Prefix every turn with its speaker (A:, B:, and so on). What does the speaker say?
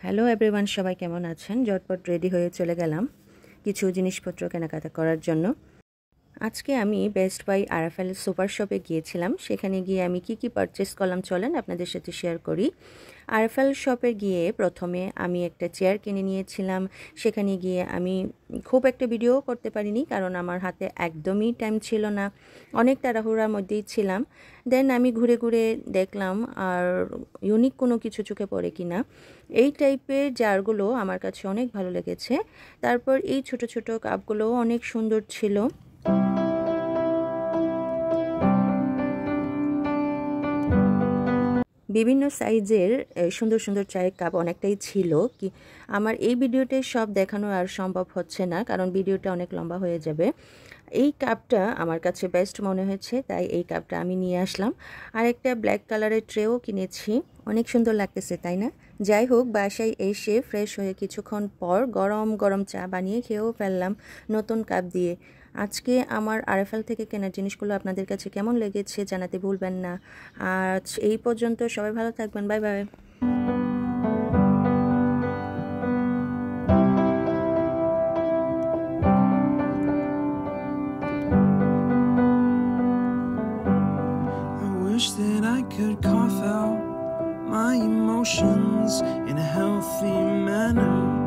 A: Hello everyone, সবাই কেমন আছেন? ঝটপট রেডি হয়ে চলে গেলাম কিছু জিনিসপত্র কেনাকাটা করার জন্য। আজকে আমি বেস্ট বাই আরএফএল সুপার শপে গিয়েছিলাম। সেখানে গিয়ে আমি কি পারচেস করলাম চলেন আপনাদের সাথে শেয়ার করি। আরএফএল শপে গিয়ে প্রথমে আমি একটা চেয়ার কিনে নিয়েছিলাম। সেখানে গিয়ে আমি খুব একটা ভিডিও করতে পারিনি, কারণ আমার হাতে একদমই টাইম ছিল না, অনেক তাড়াহুড়ার মধ্যেই ছিলাম। দেন আমি ঘুরে ঘুরে দেখলাম আর ইউনিক কোনো কিছু চোখে পড়ে কিনা। এই টাইপের জারগুলো আমার কাছে অনেক ভালো লেগেছে। তারপর এই ছোট ছোট কাপগুলোও অনেক সুন্দর ছিল। বিভিন্ন সাইজের সুন্দর সুন্দর চায়ের কাপ অনেকটাই ছিল। কি আমার এই ভিডিওতে সব দেখানো আর সম্ভব হচ্ছে না, কারণ ভিডিওটা অনেক লম্বা হয়ে যাবে। এই কাপটা আমার কাছে বেস্ট মনে হয়েছে, তাই এই কাপটা আমি নিয়ে আসলাম। আর একটা ব্ল্যাক কালারের ট্রেও কিনেছি, অনেক সুন্দর লাগতেছে তাই না? যাই হোক, বাসায় এসে ফ্রেশ হয়ে কিছুক্ষণ পর গরম গরম চা বানিয়ে খেয়েও ফেললাম নতুন কাপ দিয়ে। আজকে আমার আরএফএল থেকে কেনার জিনিসগুলো আপনাদের কাছে কেমন লেগেছে জানাতে ভুলবেন না। আজ এই পর্যন্ত, সবাই ভালো থাকবেন, bye bye.
B: Wish that I could cough out my emotions in a healthy manner.